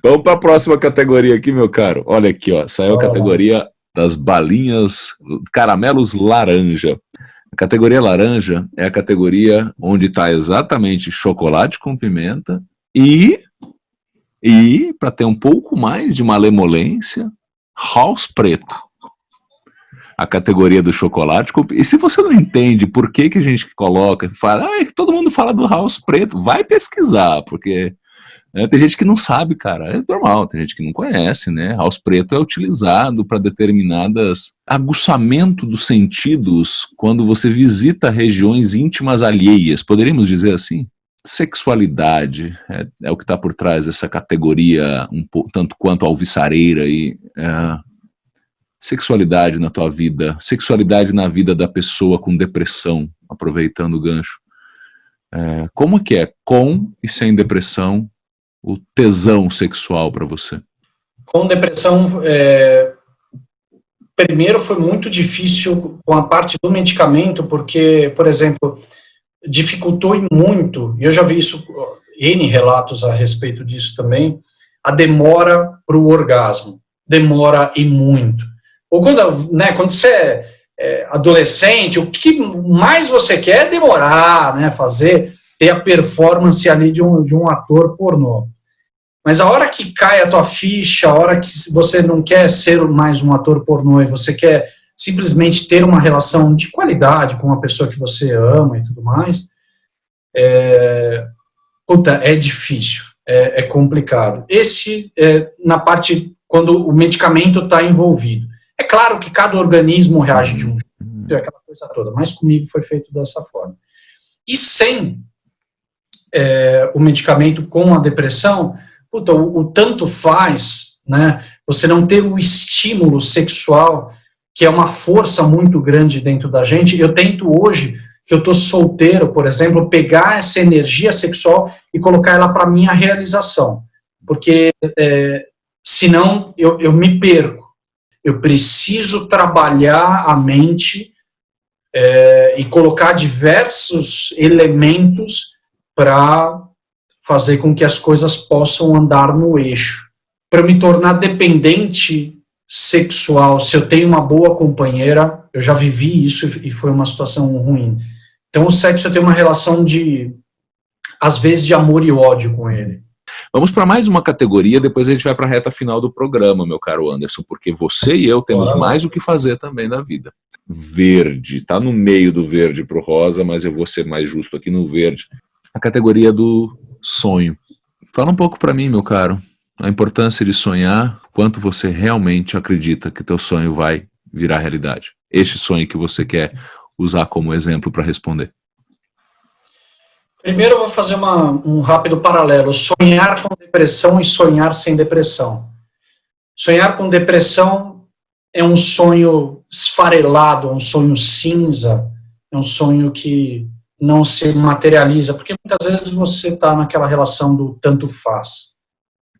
Vamos para a próxima categoria aqui, meu caro. Olha aqui, ó, saiu a categoria das balinhas, caramelos laranja. A categoria laranja é a categoria onde está exatamente chocolate com pimenta e para ter um pouco mais de malemolência, house preto. A categoria do chocolate. E se você não entende por que a gente coloca, fala, todo mundo fala do house preto, vai pesquisar, porque tem gente que não sabe, cara, é normal, tem gente que não conhece, né? House preto é utilizado para determinadas aguçamento dos sentidos quando você visita regiões íntimas alheias, poderíamos dizer assim? Sexualidade é o que está por trás dessa categoria, tanto quanto alvissareira e sexualidade na tua vida, sexualidade na vida da pessoa com depressão, aproveitando o gancho. Como que é, com e sem depressão, o tesão sexual para você?
Com depressão, primeiro foi muito difícil com a parte do medicamento, porque, por exemplo, dificultou muito, e eu já vi isso, N relatos a respeito disso também, a demora para o orgasmo, demora e muito. Ou quando você é adolescente, o que mais você quer é demorar, né, ter a performance ali de um ator pornô. Mas a hora que cai a tua ficha, a hora que você não quer ser mais um ator pornô e você quer simplesmente ter uma relação de qualidade com uma pessoa que você ama e tudo mais, é difícil, é complicado. Esse na parte quando o medicamento está envolvido. É claro que cada organismo reage de um jeito, aquela coisa toda, mas comigo foi feito dessa forma. E sem o medicamento com a depressão, o tanto faz, né? Você não ter o estímulo sexual, que é uma força muito grande dentro da gente. Eu tento hoje, que eu estou solteiro, por exemplo, pegar essa energia sexual e colocar ela para minha realização. Porque senão eu me perco. Eu preciso trabalhar a mente e colocar diversos elementos para fazer com que as coisas possam andar no eixo. Para eu me tornar dependente sexual, se eu tenho uma boa companheira, eu já vivi isso e foi uma situação ruim. Então o sexo eu tenho uma relação às vezes, de amor e ódio com ele.
Vamos para mais uma categoria, depois a gente vai para a reta final do programa, meu caro Anderson, porque você e eu temos mais o que fazer também na vida. Verde, está no meio do verde para o rosa, mas eu vou ser mais justo aqui no verde. A categoria do sonho. Fala um pouco para mim, meu caro, a importância de sonhar, quanto você realmente acredita que teu sonho vai virar realidade. Este sonho que você quer usar como exemplo para responder.
Primeiro eu vou fazer um rápido paralelo. Sonhar com depressão e sonhar sem depressão. Sonhar com depressão é um sonho esfarelado, um sonho cinza, é um sonho que não se materializa, porque muitas vezes você está naquela relação do tanto faz.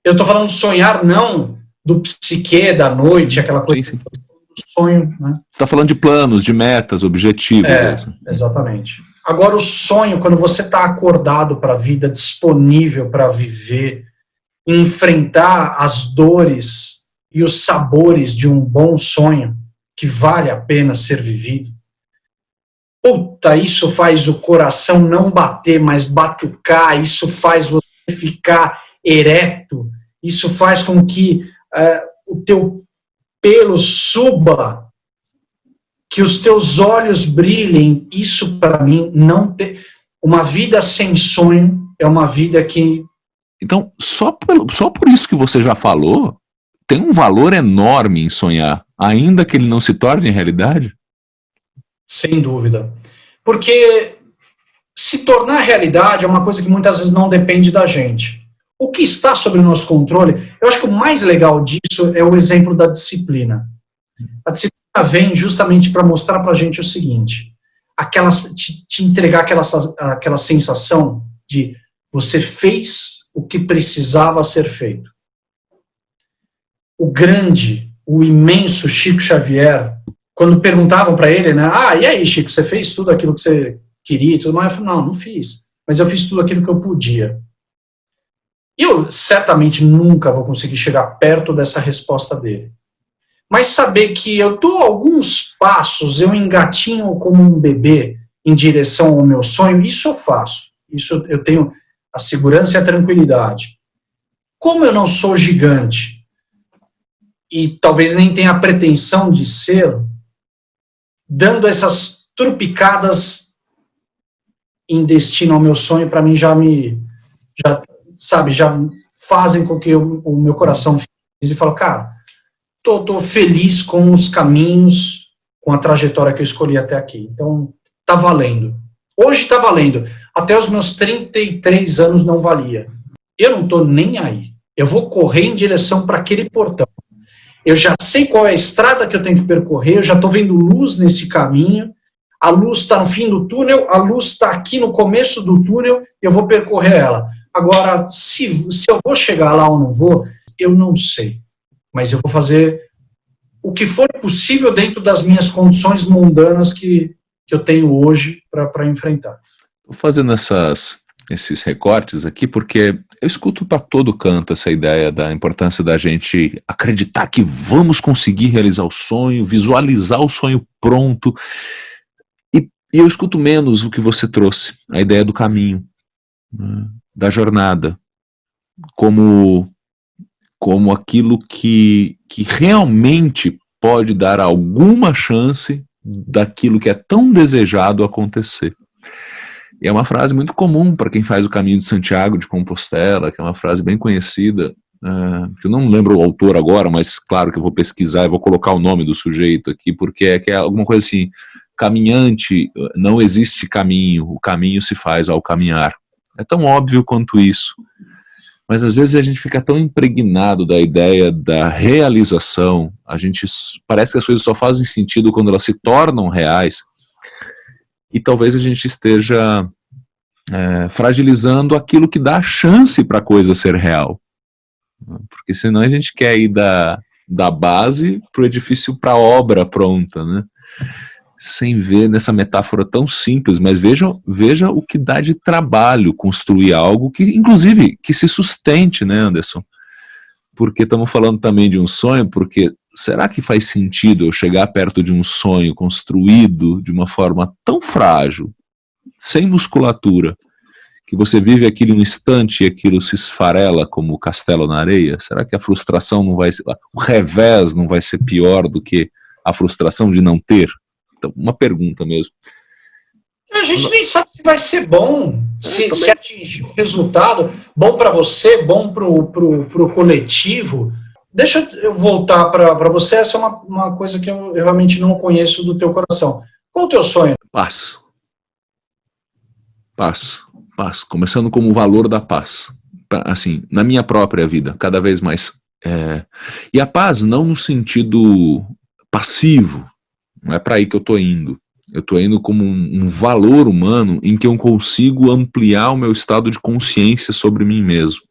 Eu estou falando de sonhar não do psique da noite, aquela coisa
sim.
Do sonho. Né?
Você está falando de planos, de metas, objetivos.
Exatamente. Agora, o sonho, quando você está acordado para a vida, disponível para viver, enfrentar as dores e os sabores de um bom sonho, que vale a pena ser vivido. Puta, isso faz o coração não bater, mas batucar, isso faz você ficar ereto, isso faz com que o teu pelo suba, que os teus olhos brilhem. Isso, para mim, não tem... Uma vida sem sonho é uma vida que...
Então, só por isso que você já falou, tem um valor enorme em sonhar, ainda que ele não se torne realidade?
Sem dúvida. Porque se tornar realidade é uma coisa que muitas vezes não depende da gente. O que está sob o nosso controle, eu acho que o mais legal disso é o exemplo da disciplina. A disciplina vem justamente para mostrar para a gente o seguinte, te entregar aquela sensação de você fez o que precisava ser feito. O imenso Chico Xavier, quando perguntavam para ele, né, e aí, Chico, você fez tudo aquilo que você queria e tudo mais? Eu falei, não fiz, mas eu fiz tudo aquilo que eu podia. E eu certamente nunca vou conseguir chegar perto dessa resposta dele. Mas saber que eu dou alguns passos, eu engatinho como um bebê em direção ao meu sonho, isso eu faço. Isso eu tenho a segurança e a tranquilidade. Como eu não sou gigante, e talvez nem tenha a pretensão de ser, dando essas trupicadas em destino ao meu sonho, para mim já fazem com que o meu coração fique feliz e falo, cara, tô feliz com os caminhos, com a trajetória que eu escolhi até aqui. Então, tá valendo. Hoje tá valendo. Até os meus 33 anos não valia. Eu não tô nem aí. Eu vou correr em direção para aquele portão. Eu já sei qual é a estrada que eu tenho que percorrer, eu já tô vendo luz nesse caminho, a luz está no fim do túnel, a luz está aqui no começo do túnel, eu vou percorrer ela. Agora, se eu vou chegar lá ou não vou, eu não sei. Mas eu vou fazer o que for possível dentro das minhas condições mundanas que eu tenho hoje para enfrentar.
Estou fazendo esses recortes aqui porque eu escuto para todo canto essa ideia da importância da gente acreditar que vamos conseguir realizar o sonho, visualizar o sonho pronto. E eu escuto menos o que você trouxe, a ideia do caminho, né, da jornada, como aquilo que realmente pode dar alguma chance daquilo que é tão desejado acontecer. E é uma frase muito comum para quem faz o caminho de Santiago de Compostela, que é uma frase bem conhecida, que eu não lembro o autor agora, mas claro que eu vou pesquisar e vou colocar o nome do sujeito aqui, porque é alguma coisa assim, caminhante, não existe caminho, o caminho se faz ao caminhar. É tão óbvio quanto isso. Mas às vezes a gente fica tão impregnado da ideia da realização, parece que as coisas só fazem sentido quando elas se tornam reais, e talvez a gente esteja fragilizando aquilo que dá chance para a coisa ser real. Porque senão a gente quer ir da base para o edifício, para a obra pronta, né? Sem ver nessa metáfora tão simples, mas veja o que dá de trabalho construir algo que, inclusive, que se sustente, né, Anderson? Porque estamos falando também de um sonho, porque será que faz sentido eu chegar perto de um sonho construído de uma forma tão frágil, sem musculatura, que você vive aquilo em um instante e aquilo se esfarela como castelo na areia? Será que a frustração não vai ser, o revés não vai ser pior do que a frustração de não ter? Então, uma pergunta mesmo.
A gente nem sabe se vai ser bom, se atingir o resultado, bom para você, bom para o coletivo. Deixa eu voltar para você, essa é uma coisa que eu realmente não conheço do teu coração. Qual o teu sonho?
Paz. Começando como o valor da paz. Assim, na minha própria vida, cada vez mais. E a paz não no sentido passivo, não é para aí que eu estou indo. Eu estou indo como um valor humano em que eu consigo ampliar o meu estado de consciência sobre mim mesmo.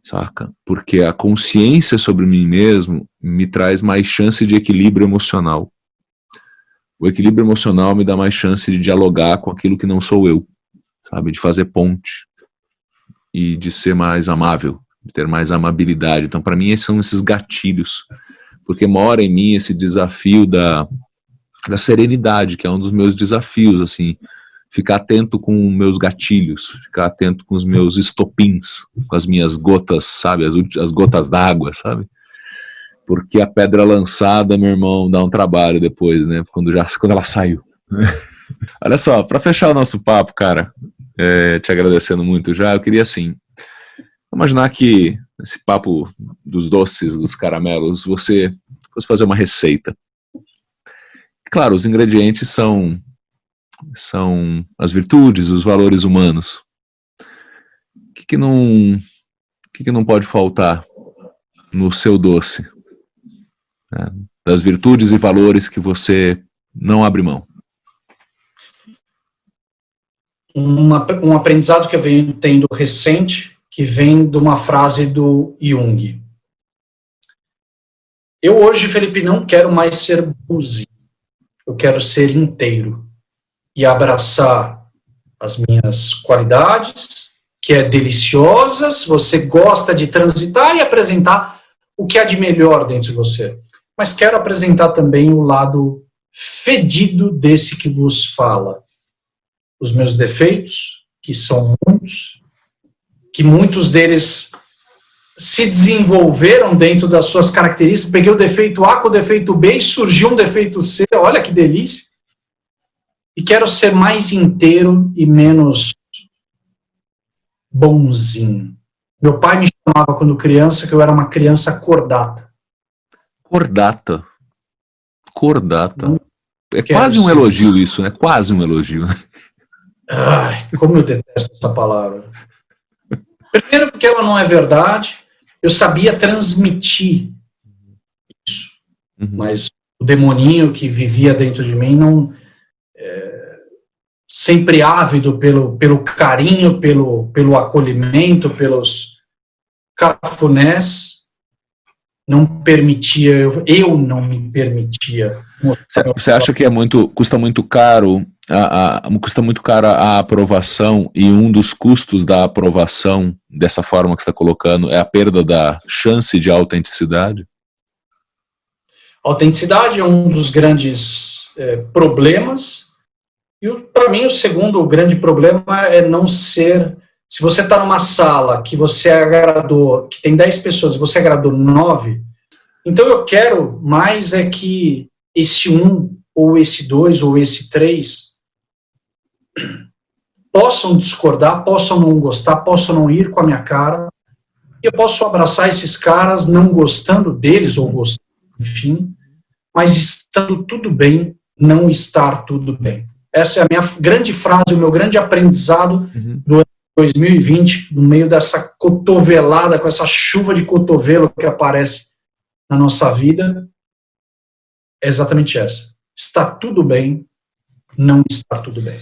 Saca? Porque a consciência sobre mim mesmo me traz mais chance de equilíbrio emocional. O equilíbrio emocional me dá mais chance de dialogar com aquilo que não sou eu, sabe? De fazer ponte e de ser mais amável, de ter mais amabilidade. Então, para mim, são esses gatilhos. porque mora em mim esse desafio da serenidade, que é um dos meus desafios, assim, ficar atento com meus gatilhos, ficar atento com os meus estopins, com as minhas gotas, sabe, as gotas d'água, sabe? Porque a pedra lançada, meu irmão, dá um trabalho depois, né, quando ela saiu. Olha só, para fechar o nosso papo, cara, te agradecendo muito já, eu queria, assim, imaginar que esse papo dos doces, dos caramelos, você fosse fazer uma receita. Claro, os ingredientes são as virtudes, os valores humanos. O que não pode faltar no seu doce? Né? Das virtudes e valores que você não abre mão.
Um aprendizado que eu venho tendo recente, que vem de uma frase do Jung. Eu hoje, Felipe, não quero mais ser bonzinho. Eu quero ser inteiro e abraçar as minhas qualidades, que é deliciosas, você gosta de transitar e apresentar o que há de melhor dentro de você. Mas quero apresentar também o lado fedido desse que vos fala. Os meus defeitos, que são muitos, que muitos deles se desenvolveram dentro das suas características. Peguei o defeito A com o defeito B e surgiu um defeito C. Olha que delícia. E quero ser mais inteiro e menos bonzinho. Meu pai me chamava quando criança que eu era uma criança cordata.
Cordata. É quase um elogio isso, né? Quase um elogio.
Ai, como eu detesto essa palavra. Primeiro porque ela não é verdade. Eu sabia transmitir isso. Mas o demoninho que vivia dentro de mim não... sempre ávido pelo carinho, pelo acolhimento, pelos cafunés, não permitia, eu não me permitia.
Você acha que custa muito caro a aprovação, e um dos custos da aprovação, dessa forma que você está colocando, é a perda da chance de autenticidade?
Autenticidade é um dos grandes problemas. E, para mim, o segundo grande problema é não ser... Se você está numa sala que você agradou, que tem 10 pessoas e você agradou 9, então eu quero mais é que esse 1, ou esse 2, ou esse 3 possam discordar, possam não gostar, possam não ir com a minha cara, e eu posso abraçar esses caras não gostando deles, ou gostando, enfim, mas estando tudo bem, não estar tudo bem. Essa é a minha grande frase, o meu grande aprendizado do ano 2020, no meio dessa cotovelada, com essa chuva de cotovelo que aparece na nossa vida, é exatamente essa. Está tudo bem, não está tudo bem.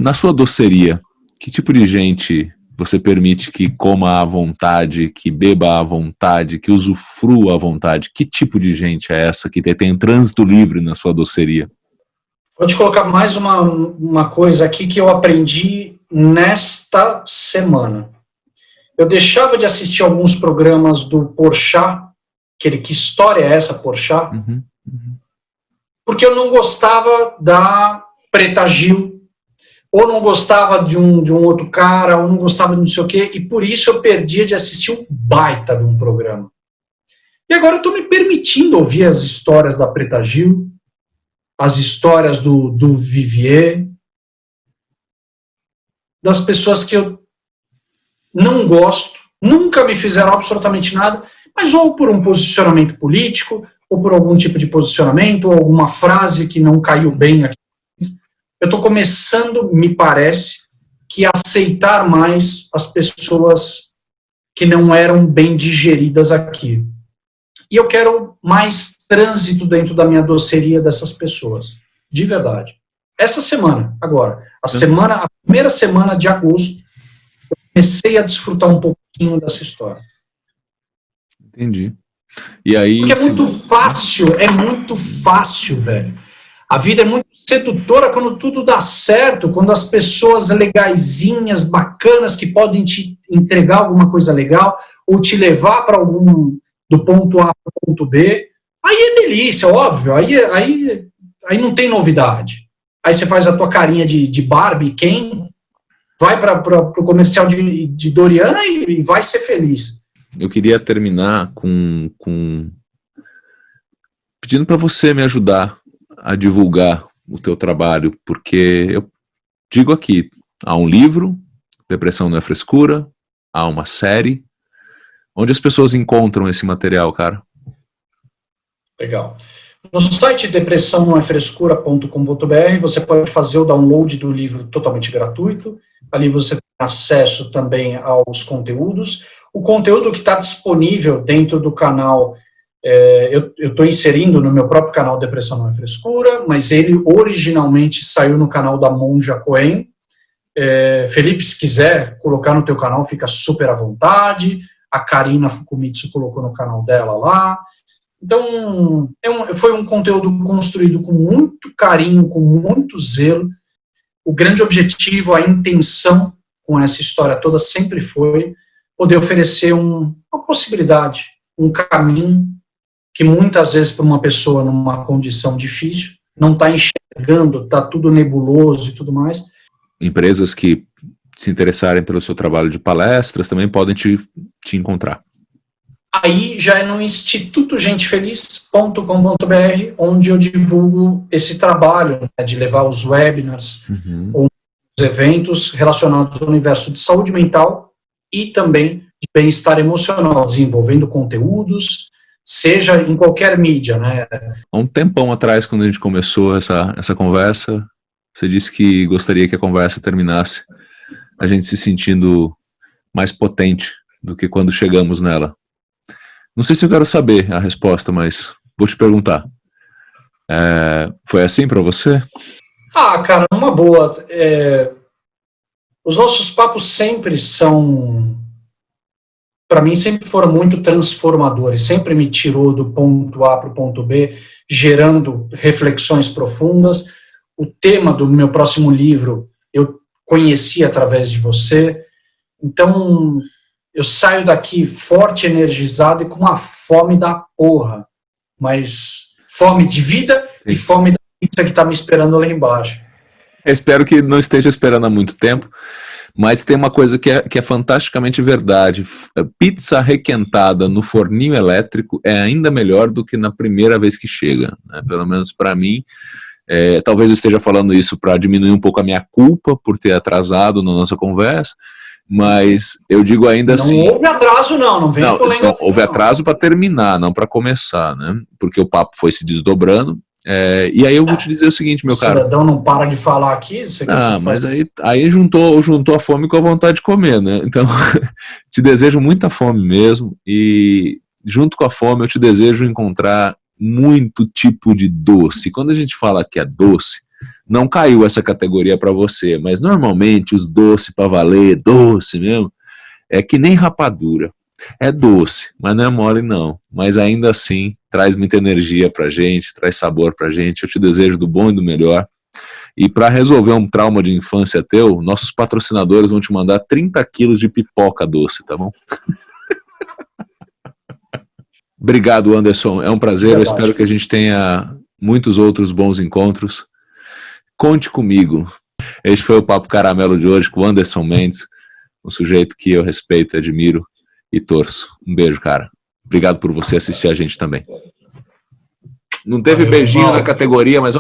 Na sua doceria, que tipo de gente você permite que coma à vontade, que beba à vontade, que usufrua à vontade? Que tipo de gente é essa que tem trânsito livre na sua doceria?
Vou te colocar mais uma coisa aqui que eu aprendi nesta semana. Eu deixava de assistir alguns programas do Porchat, que história é essa, Porchat? Porque eu não gostava da Preta Gil, ou não gostava de um outro cara, ou não gostava de não sei o quê, e por isso eu perdia de assistir um baita de um programa. E agora eu estou me permitindo ouvir as histórias da Preta Gil, as histórias do Vivier, das pessoas que eu não gosto, nunca me fizeram absolutamente nada, mas ou por um posicionamento político, ou por algum tipo de posicionamento, ou alguma frase que não caiu bem aqui. Eu estou começando, me parece, que a aceitar mais as pessoas que não eram bem digeridas aqui. E eu quero mais trânsito dentro da minha doceria dessas pessoas. De verdade. Essa semana, agora, a primeira semana de agosto, eu comecei a desfrutar um pouquinho dessa história.
Entendi. E aí,
porque é muito fácil, velho. A vida é muito sedutora quando tudo dá certo, quando as pessoas legaisinhas, bacanas, que podem te entregar alguma coisa legal, ou te levar para algum do ponto A para o ponto B, aí é delícia, óbvio, aí não tem novidade. Aí você faz a tua carinha de Barbie, Ken, vai para o comercial de Doriana e vai ser feliz.
Eu queria terminar com pedindo para você me ajudar a divulgar o teu trabalho, porque eu digo aqui, há um livro, Depressão Não é Frescura, há uma série. Onde as pessoas encontram esse material, cara?
Legal. No site depressãonoefrescura.com.br você pode fazer o download do livro totalmente gratuito. Ali você tem acesso também aos conteúdos. O conteúdo que está disponível dentro do canal, eu estou inserindo no meu próprio canal Depressão Não é Frescura, mas ele originalmente saiu no canal da Monja Coen. Felipe, se quiser colocar no teu canal, fica super à vontade. A Karina Fukumitsu colocou no canal dela lá. Então, foi um conteúdo construído com muito carinho, com muito zelo. O grande objetivo, a intenção com essa história toda sempre foi poder oferecer uma possibilidade, um caminho que muitas vezes para uma pessoa numa condição difícil, não está enxergando, está tudo nebuloso e tudo mais.
Empresas que se interessarem pelo seu trabalho de palestras também podem te encontrar.
Aí já é no institutogentefeliz.com.br, onde eu divulgo esse trabalho, né, de levar os webinars ou os eventos relacionados ao universo de saúde mental e também de bem-estar emocional, desenvolvendo conteúdos, seja em qualquer mídia, né?
Há um tempão atrás, quando a gente começou essa conversa, você disse que gostaria que a conversa terminasse a gente se sentindo mais potente do que quando chegamos nela. Não sei se eu quero saber a resposta, mas vou te perguntar. Foi assim para você?
Cara, uma boa. Os nossos papos sempre são, para mim, sempre foram muito transformadores. Sempre me tirou do ponto A para o ponto B, gerando reflexões profundas. O tema do meu próximo livro, eu conheci através de você. Então, eu saio daqui forte, energizado e com uma fome da porra. Mas fome de vida e fome da pizza que está me esperando lá embaixo.
Eu espero que não esteja esperando há muito tempo, mas tem uma coisa que é fantasticamente verdade. Pizza requentada no forninho elétrico é ainda melhor do que na primeira vez que chega, né? Pelo menos para mim. Talvez eu esteja falando isso para diminuir um pouco a minha culpa por ter atrasado na nossa conversa, mas eu digo ainda assim...
Não houve atraso não vem polêmica.
Não, houve atraso para terminar, não para começar, né? Porque o papo foi se desdobrando. E aí eu vou te dizer o seguinte, meu caro...
O cidadão não para de falar aqui...
mas aí juntou a fome com a vontade de comer, né? Então, te desejo muita fome mesmo, e junto com a fome eu te desejo encontrar muito tipo de doce. Quando a gente fala que é doce, não caiu essa categoria para você, mas normalmente os doces para valer, doce mesmo, é que nem rapadura. É doce, mas não é mole não. Mas ainda assim, traz muita energia pra gente, traz sabor pra gente. Eu te desejo do bom e do melhor. E para resolver um trauma de infância teu, nossos patrocinadores vão te mandar 30 quilos de pipoca doce, tá bom? Obrigado, Anderson. É um prazer. Eu espero que a gente tenha muitos outros bons encontros. Conte comigo. Este foi o Papo Caramelo de hoje com o Anderson Mendes, um sujeito que eu respeito, admiro e torço. Um beijo, cara. Obrigado por você assistir a gente também. Não teve beijinho na categoria, mas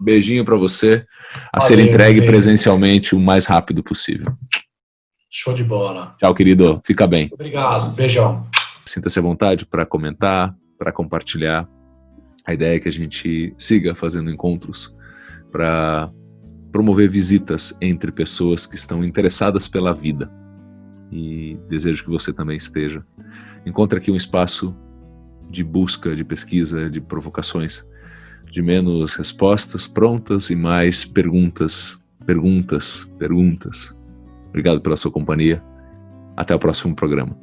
beijinho para você a ser entregue presencialmente o mais rápido possível.
Show de bola.
Tchau, querido. Fica bem.
Obrigado. Beijão.
Sinta-se à vontade para comentar, para compartilhar. A ideia é que a gente siga fazendo encontros para promover visitas entre pessoas que estão interessadas pela vida. E desejo que você também esteja. Encontre aqui um espaço de busca, de pesquisa, de provocações, de menos respostas prontas e mais perguntas. Obrigado pela sua companhia. Até o próximo programa.